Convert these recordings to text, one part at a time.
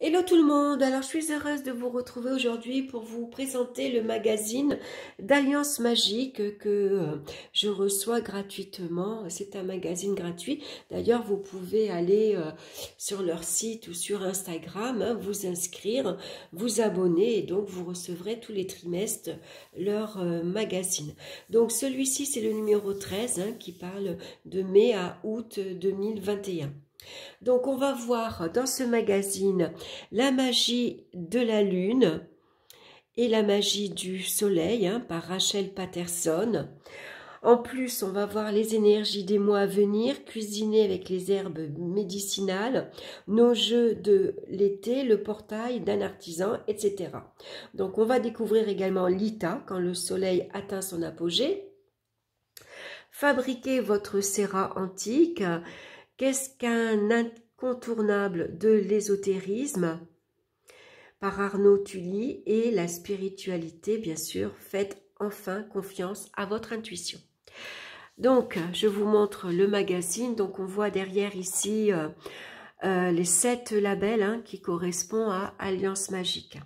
Hello tout le monde, alors je suis heureuse de vous retrouver aujourd'hui pour vous présenter le magazine d'Alliance Magique que je reçois gratuitement. C'est un magazine gratuit, d'ailleurs vous pouvez aller sur leur site ou sur Instagram, vous inscrire, vous abonner et donc vous recevrez tous les trimestres leur magazine. Donc celui-ci c'est le numéro 13 qui parle de mai à août 2021. Donc on va voir dans ce magazine la magie de la lune et la magie du soleil par Rachel Patterson. En plus, on va voir les énergies des mois à venir, cuisiner avec les herbes médicinales, nos jeux de l'été, le portail d'un artisan, etc. Donc on va découvrir également l'Ita quand le soleil atteint son apogée. Fabriquer votre sérat antique. Qu'est-ce qu'un incontournable de l'ésotérisme par Arnaud Tully et la spiritualité, bien sûr, faites enfin confiance à votre intuition. Donc, je vous montre le magazine. Donc, on voit derrière ici les 7 labels qui correspondent à Alliance Magique.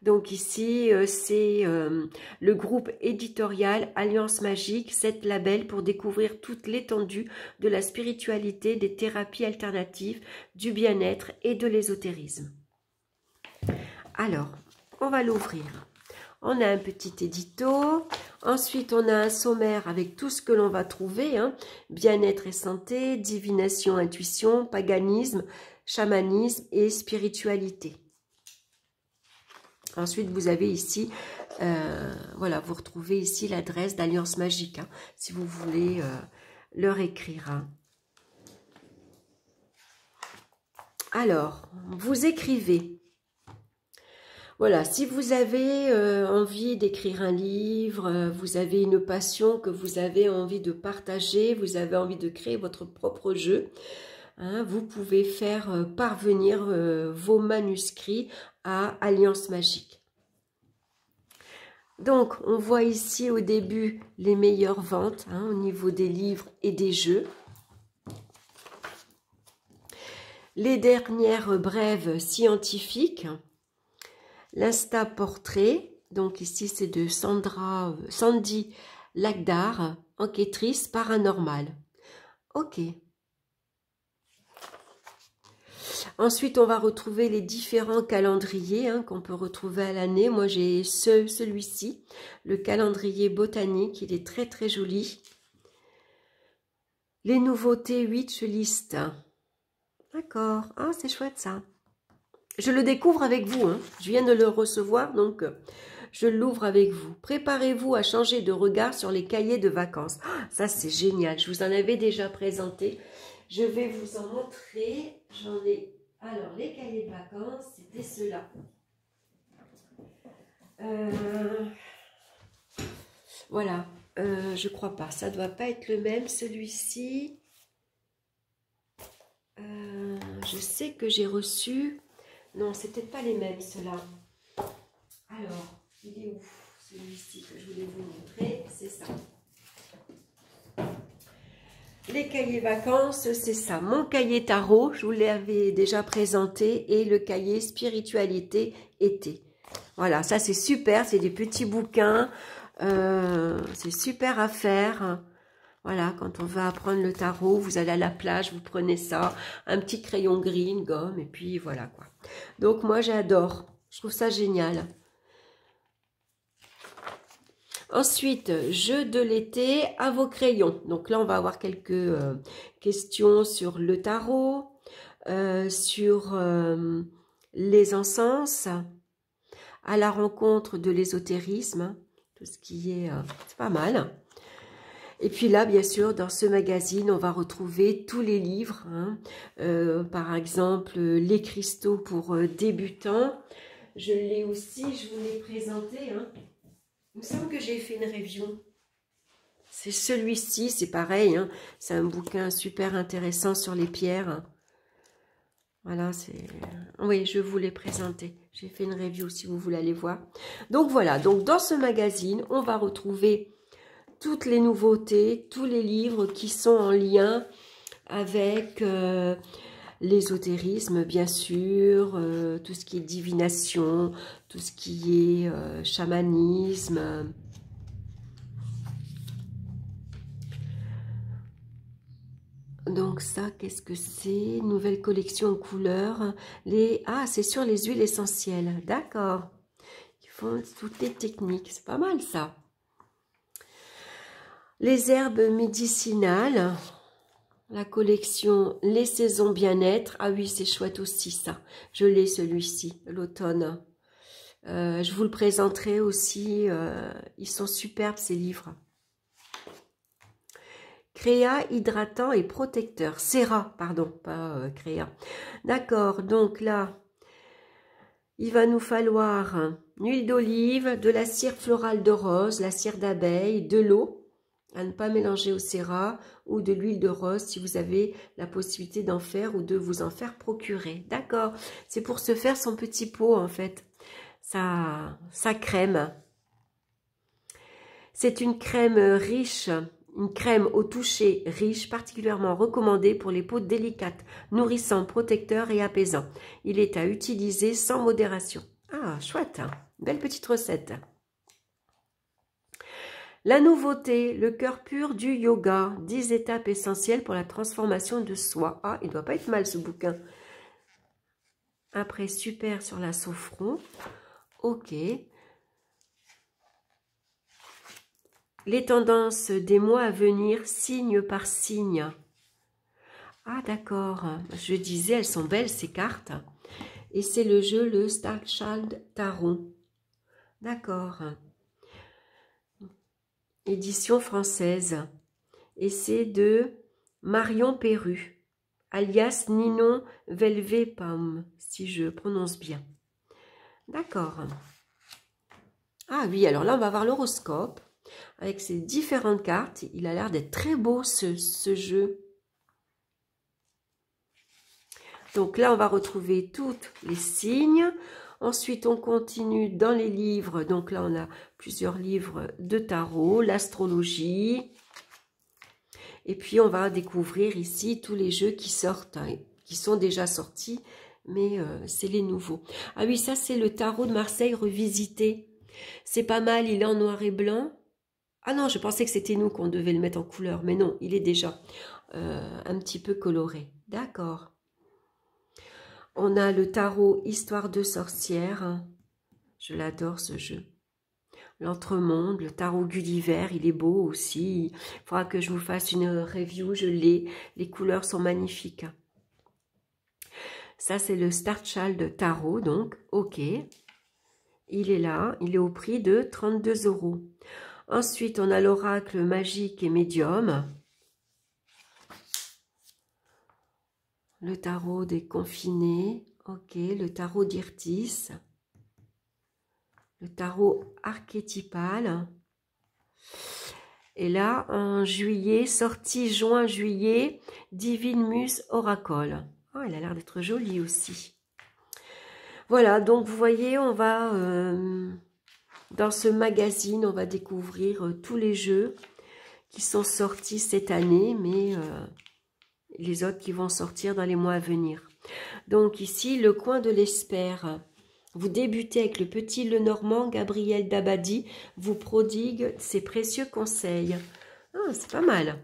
Donc ici, c'est le groupe éditorial Alliance Magique, 7 labels pour découvrir toute l'étendue de la spiritualité, des thérapies alternatives, du bien-être et de l'ésotérisme. Alors, on va l'ouvrir. On a un petit édito. Ensuite, on a un sommaire avec tout ce que l'on va trouver. Bien-être et santé, divination, intuition, paganisme, chamanisme et spiritualité. Ensuite, vous avez ici, voilà, vous retrouvez ici l'adresse d'Alliance Magique, si vous voulez leur écrire. Alors, vous écrivez. Voilà, si vous avez envie d'écrire un livre, vous avez une passion que vous avez envie de partager, vous avez envie de créer votre propre jeu, vous pouvez faire parvenir vos manuscrits à Alliance Magique. Donc, on voit ici au début les meilleures ventes au niveau des livres et des jeux. Les dernières brèves scientifiques. L'Insta-portrait. Donc ici, c'est de Sandy Lagdar, enquêtrice paranormale. Ok. Ensuite, on va retrouver les différents calendriers qu'on peut retrouver à l'année. Moi, j'ai celui-ci, le calendrier botanique. Il est très, très joli. Les nouveautés Witchlist. D'accord. Ah, c'est chouette, ça. Je le découvre avec vous. Je viens de le recevoir, donc je l'ouvre avec vous. Préparez-vous à changer de regard sur les cahiers de vacances. Ah, ça, c'est génial. Je vous en avais déjà présenté. Je vais vous en montrer. J'en ai... Alors, les cahiers de vacances, c'était ceux-là. Voilà. Je crois pas. Ça doit pas être le même, celui-ci. Je sais que j'ai reçu... Non, c'est peut-être pas les mêmes, ceux-là. Alors, il est où? Celui-ci que je voulais vous montrer, c'est ça. Les cahiers vacances, c'est ça. Mon cahier tarot, je vous l'avais déjà présenté, et le cahier spiritualité été. Voilà, ça c'est super, c'est des petits bouquins, c'est super à faire. Voilà, quand on veut apprendre le tarot, vous allez à la plage, vous prenez ça, un petit crayon gris, une gomme, et puis voilà quoi. Donc moi j'adore, je trouve ça génial. Ensuite, jeu de l'été à vos crayons. Donc là, on va avoir quelques questions sur le tarot, sur les encens, à la rencontre de l'ésotérisme, tout ce qui est... c'est pas mal. Et puis là, bien sûr, dans ce magazine, on va retrouver tous les livres. Par exemple, les cristaux pour débutants. Je l'ai aussi, je vous l'ai présenté. Il me semble que j'ai fait une review. C'est celui-ci, c'est pareil. C'est un bouquin super intéressant sur les pierres. Voilà, c'est... Oui, je vous l'ai présenté. J'ai fait une review si vous voulez aller voir. Donc voilà, donc dans ce magazine, on va retrouver toutes les nouveautés, tous les livres qui sont en lien avec l'ésotérisme, bien sûr, tout ce qui est divination, tout ce qui est chamanisme. Donc ça, qu'est-ce que c'est? Nouvelle collection en couleurs. Ah, c'est sur les huiles essentielles. D'accord. Ils font toutes les techniques. C'est pas mal ça. Les herbes médicinales. La collection Les saisons bien-être. Ah oui, c'est chouette aussi ça. Je l'ai celui-ci, l'automne. Je vous le présenterai aussi. Ils sont superbes ces livres. Créa, hydratant et protecteur. Cera, pardon, pas Créa. D'accord, donc là, il va nous falloir une huile d'olive, de la cire florale de rose, la cire d'abeille, de l'eau, à ne pas mélanger au Cera, ou de l'huile de rose si vous avez la possibilité d'en faire ou de vous en faire procurer. D'accord, c'est pour se faire son petit pot en fait, sa crème. C'est une crème riche. Une crème au toucher riche, particulièrement recommandée pour les peaux délicates, nourrissant, protecteur et apaisant. Il est à utiliser sans modération. Ah, chouette, hein. Belle petite recette. La nouveauté, le cœur pur du yoga, 10 étapes essentielles pour la transformation de soi. Ah, il ne doit pas être mal ce bouquin. Après, super sur la sophron. Ok. Les tendances des mois à venir, signe par signe. Ah d'accord, je disais, elles sont belles ces cartes. Et c'est le jeu, le Starchild Tarot. D'accord. Édition française. Et c'est de Marion Perru, alias Ninon Velvet-Pomme, si je prononce bien. D'accord. Ah oui, alors là, on va voir l'horoscope. Avec ses différentes cartes, il a l'air d'être très beau ce jeu. Donc là, on va retrouver tous les signes. Ensuite, on continue dans les livres. Donc là, on a plusieurs livres de tarot, l'astrologie. Et puis, on va découvrir ici tous les jeux qui sortent, hein, qui sont déjà sortis, mais c'est les nouveaux. Ah oui, ça, c'est le tarot de Marseille revisité. C'est pas mal, il est en noir et blanc. Ah non, je pensais que c'était nous qu'on devait le mettre en couleur, mais non, il est déjà un petit peu coloré. D'accord. On a le tarot Histoire de sorcière. Je l'adore ce jeu. L'entremonde, le tarot Gulliver, il est beau aussi. Il faudra que je vous fasse une review, je l'ai. Les couleurs sont magnifiques. Ça, c'est le Starchild Tarot, donc, ok. Il est là, il est au prix de 32 €. Ensuite, on a l'oracle magique et médium. Le tarot des confinés, ok. Le tarot d'Irtis. Le tarot archétypal. Et là, en juillet, sortie juin-juillet, Divine Muse Oracle. Oh, il a l'air d'être joli aussi. Voilà, donc vous voyez, on va, dans ce magazine, on va découvrir tous les jeux qui sont sortis cette année, mais les autres qui vont sortir dans les mois à venir. Donc ici, le coin de l'espère. Vous débutez avec le petit Lenormand, Gabriel Dabadi vous prodigue ses précieux conseils. Ah, c'est pas mal.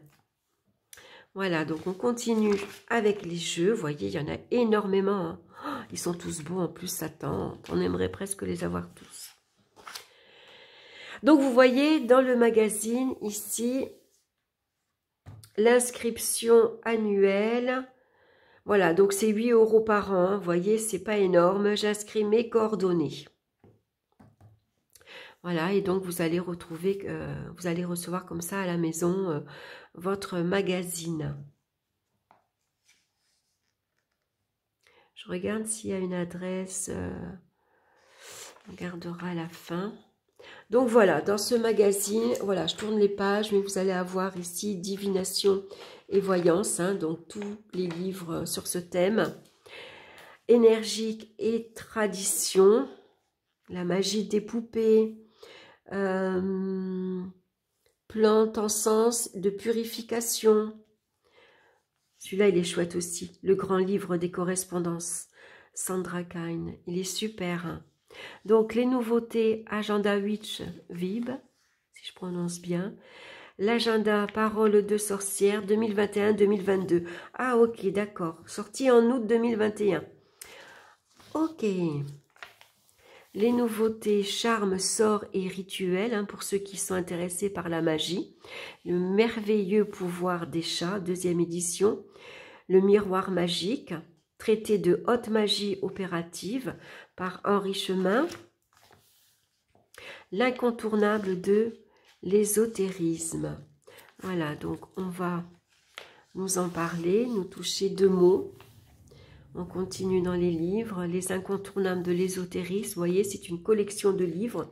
Voilà, donc on continue avec les jeux. Vous voyez, il y en a énormément. Hein. Oh, ils sont tous beaux en plus, ça tente. On aimerait presque les avoir tous. Donc vous voyez dans le magazine ici, l'inscription annuelle. Voilà, donc c'est 8 € par an, vous voyez, c'est pas énorme. J'inscris mes coordonnées. Voilà, et donc vous allez retrouver, vous allez recevoir comme ça à la maison votre magazine. Je regarde s'il y a une adresse, on gardera à la fin. Donc voilà, dans ce magazine, voilà, je tourne les pages, mais vous allez avoir ici divination et voyance, hein, donc tous les livres sur ce thème. Énergique et tradition, la magie des poupées, plantes en sens de purification, Celui-là, il est chouette aussi. Le grand livre des correspondances. Sandra Kine. Il est super. Hein. Donc, les nouveautés, agenda Witch Vib, si je prononce bien. L'agenda Parole de sorcière 2021-2022. Ah, ok, d'accord. Sorti en août 2021. Ok. Les nouveautés, charme, sort et rituel, hein, pour ceux qui sont intéressés par la magie. Le merveilleux pouvoir des chats, 2e édition. Le miroir magique, traité de haute magie opérative par Henri Chemin. L'incontournable de l'ésotérisme. Voilà, donc on va nous en parler, nous toucher 2 mots. On continue dans les livres, les incontournables de l'ésotérisme. Vous voyez, c'est une collection de livres.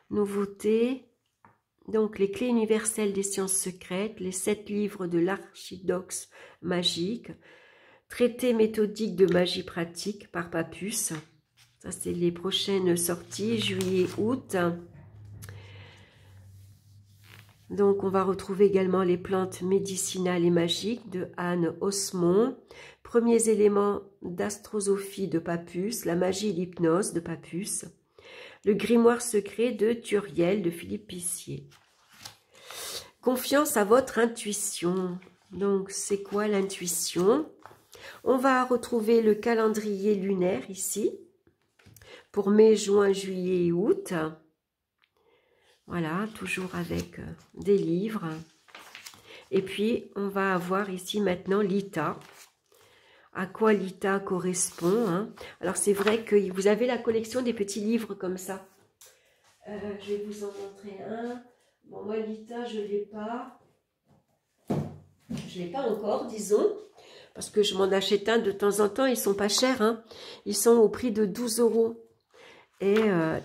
Nouveautés, donc les clés universelles des sciences secrètes, les 7 livres de l'archidoxe magique, traité méthodique de magie pratique par Papus. Ça, c'est les prochaines sorties, juillet-août. Donc, on va retrouver également les plantes médicinales et magiques de Anne Osmond. Premiers éléments d'astrosophie de Papus, la magie et l'hypnose de Papus. Le grimoire secret de Turiel de Philippe Pissier. Confiance à votre intuition. Donc, c'est quoi l'intuition? On va retrouver le calendrier lunaire ici, pour mai, juin, juillet et août. Voilà, toujours avec des livres. Et puis, on va avoir ici maintenant l'ITA. À quoi l'ITA correspond, hein. Alors, c'est vrai que vous avez la collection des petits livres comme ça. Je vais vous en montrer un. Bon, moi, l'ITA, je ne l'ai pas. Je ne l'ai pas encore, disons. Parce que je m'en achète un de temps en temps. Ils ne sont pas chers, hein. Ils sont au prix de 12 €. Et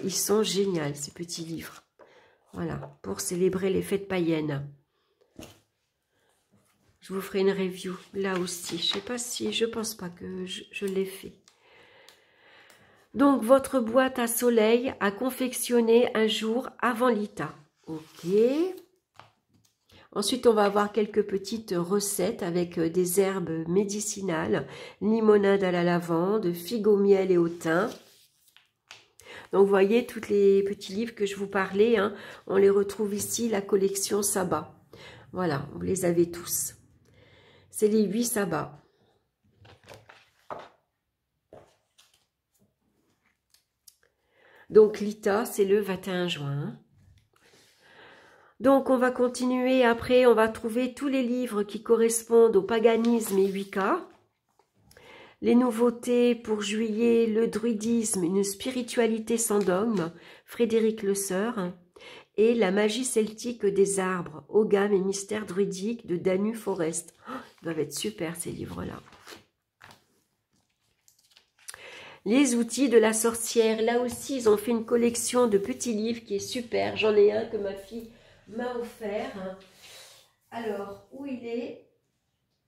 ils sont géniaux, ces petits livres. Voilà, pour célébrer les fêtes païennes. Je vous ferai une review là aussi. Je sais pas si, je pense pas que je l'ai fait. Donc, votre boîte à soleil à confectionner un jour avant l'ITA. Ok. Ensuite, on va avoir quelques petites recettes avec des herbes médicinales, limonade à la lavande, figue au miel et au thym. Donc, vous voyez, tous les petits livres que je vous parlais, hein, on les retrouve ici, la collection Sabbat. Voilà, vous les avez tous. C'est les 8 sabbats. Donc, l'ITA, c'est le 21 juin. Donc, on va continuer. Après, on va trouver tous les livres qui correspondent au paganisme et Wicca. Les nouveautés pour juillet, le druidisme, une spiritualité sans dogme, Frédéric Le Sœur, et la magie celtique des arbres, Ogam et mystère druidique de Danu Forest. Oh, ils doivent être super ces livres-là. Les outils de la sorcière, là aussi ils ont fait une collection de petits livres qui est super. J'en ai un que ma fille m'a offert. Alors, où il est?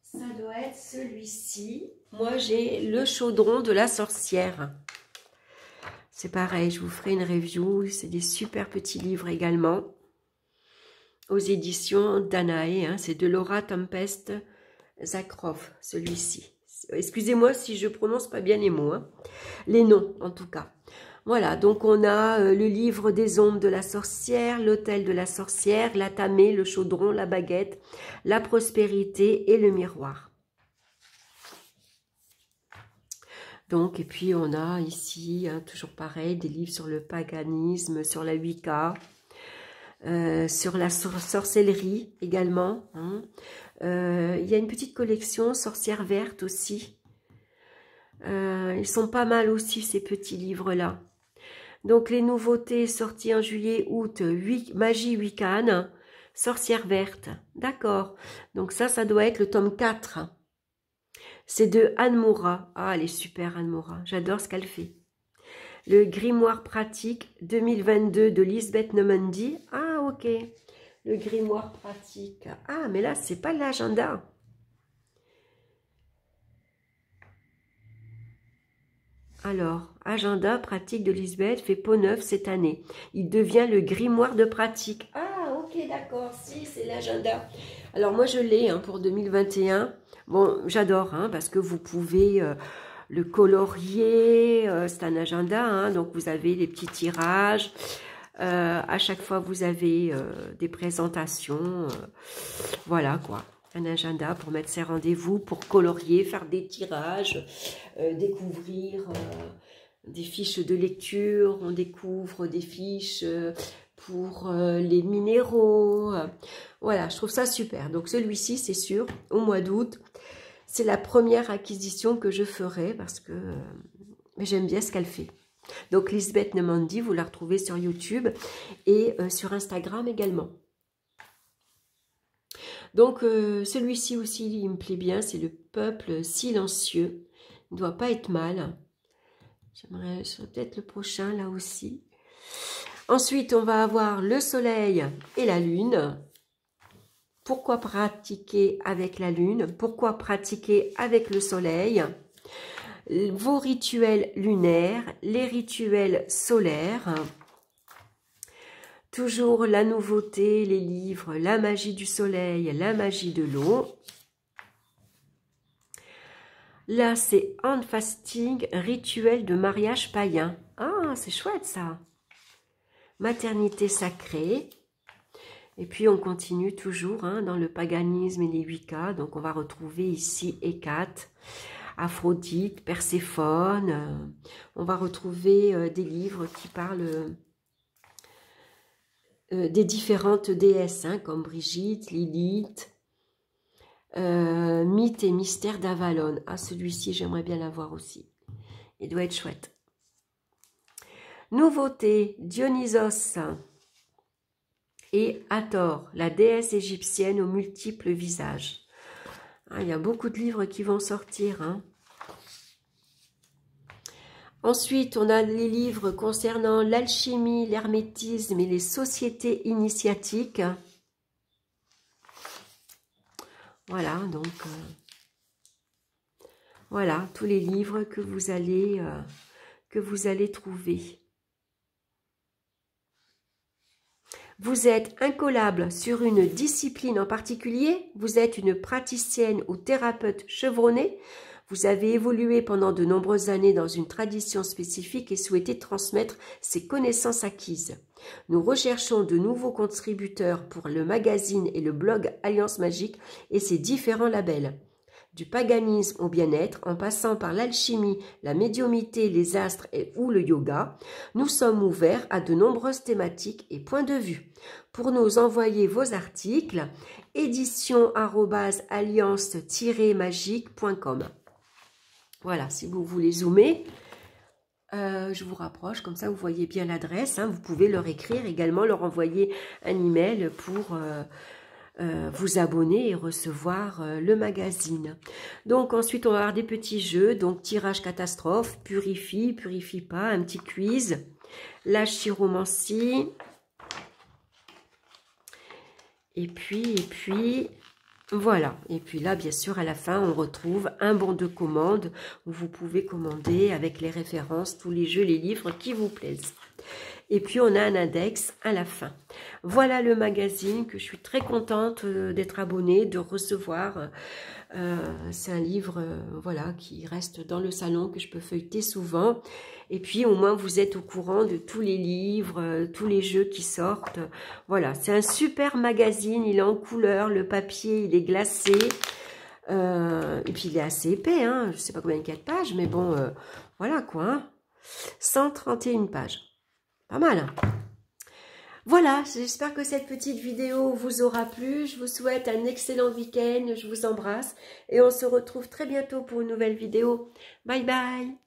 Ça doit être celui-ci. Moi, j'ai le chaudron de la sorcière. C'est pareil, je vous ferai une review. C'est des super petits livres également. Aux éditions Danae. Hein, c'est de Laura Tempest Zakroff, celui-ci. Excusez-moi si je prononce pas bien les mots. Hein. Les noms, en tout cas. Voilà, donc on a le livre des ombres de la sorcière, l'hôtel de la sorcière, la tamée, le chaudron, la baguette, la prospérité et le miroir. Donc, et puis on a ici, hein, toujours pareil, des livres sur le paganisme, sur la Wicca, sur la sorcellerie également. Hein. Il y a une petite collection sorcière verte aussi. Ils sont pas mal aussi ces petits livres-là. Donc, les nouveautés sorties en juillet-août, Magie Wiccan, Sorcière verte. D'accord. Donc, ça doit être le tome 4. C'est de Anne Moura. Ah, elle est super, Anne Moura. J'adore ce qu'elle fait. Le grimoire pratique 2022 de Lisbeth Nomundy. Ah, ok. Le grimoire pratique. Ah, mais là, c'est pas l'agenda. Alors, agenda pratique de Lisbeth fait peau neuve cette année. Il devient le grimoire de pratique. Ah, ok. Ok, d'accord, si, c'est l'agenda. Alors moi je l'ai hein, pour 2021. Bon, j'adore hein, parce que vous pouvez le colorier. C'est un agenda, hein, donc vous avez les petits tirages. À chaque fois vous avez des présentations. Voilà quoi. Un agenda pour mettre ses rendez-vous, pour colorier, faire des tirages, découvrir des fiches de lecture. On découvre des fiches pour les minéraux. Voilà, je trouve ça super. Donc celui-ci, c'est sûr, au mois d'août, c'est la première acquisition que je ferai parce que j'aime bien ce qu'elle fait. Donc Lisbeth Nemandi, vous la retrouvez sur YouTube et sur Instagram également. Donc celui-ci aussi, il me plaît bien, c'est le peuple silencieux. Il ne doit pas être mal. J'aimerais peut-être le prochain là aussi. Ensuite, on va avoir le soleil et la lune. Pourquoi pratiquer avec la lune? Pourquoi pratiquer avec le soleil? Vos rituels lunaires, les rituels solaires. Toujours la nouveauté, les livres, la magie du soleil, la magie de l'eau. Là, c'est hand fasting, rituel de mariage païen. Ah, c'est chouette ça. Maternité sacrée. Et puis, on continue toujours hein, dans le paganisme et les Wicca. Donc, on va retrouver ici Hécate, Aphrodite, Perséphone. On va retrouver des livres qui parlent des différentes déesses, hein, comme Brigitte, Lilith, Mythe et mystère d'Avalon. Ah, celui-ci, j'aimerais bien l'avoir aussi. Il doit être chouette. Nouveauté, Dionysos et Hathor, la déesse égyptienne aux multiples visages. Ah, il y a beaucoup de livres qui vont sortir. Hein. Ensuite, on a les livres concernant l'alchimie, l'hermétisme et les sociétés initiatiques. Voilà, donc, voilà, tous les livres que vous allez trouver. Vous êtes incollable sur une discipline en particulier, vous êtes une praticienne ou thérapeute chevronnée, vous avez évolué pendant de nombreuses années dans une tradition spécifique et souhaitez transmettre ces connaissances acquises. Nous recherchons de nouveaux contributeurs pour le magazine et le blog Alliance Magique et ses différents labels. Du paganisme au bien-être, en passant par l'alchimie, la médiumnité, les astres ou le yoga, nous sommes ouverts à de nombreuses thématiques et points de vue. Pour nous envoyer vos articles, édition@alliance-magique.com. Voilà, si vous voulez zoomer, je vous rapproche, comme ça vous voyez bien l'adresse. Hein, vous pouvez leur écrire également, leur envoyer un email pour vous abonner et recevoir le magazine. Donc ensuite on va avoir des petits jeux, donc tirage catastrophe, purifie, purifie pas, un petit quiz, la chiromancie, et puis voilà. Et puis là bien sûr à la fin on retrouve un bon de commande où vous pouvez commander avec les références, tous les jeux, les livres qui vous plaisent. Et puis, on a un index à la fin. Voilà le magazine que je suis très contente d'être abonnée, de recevoir. C'est un livre voilà, qui reste dans le salon, que je peux feuilleter souvent. Et puis, au moins, vous êtes au courant de tous les livres, tous les jeux qui sortent. Voilà, c'est un super magazine. Il est en couleur, le papier, il est glacé. Et puis, il est assez épais. Hein. Je ne sais pas combien il y a de pages, mais bon, voilà quoi. Hein. 131 pages. Pas mal. Hein. Voilà, j'espère que cette petite vidéo vous aura plu. Je vous souhaite un excellent week-end. Je vous embrasse. Et on se retrouve très bientôt pour une nouvelle vidéo. Bye bye.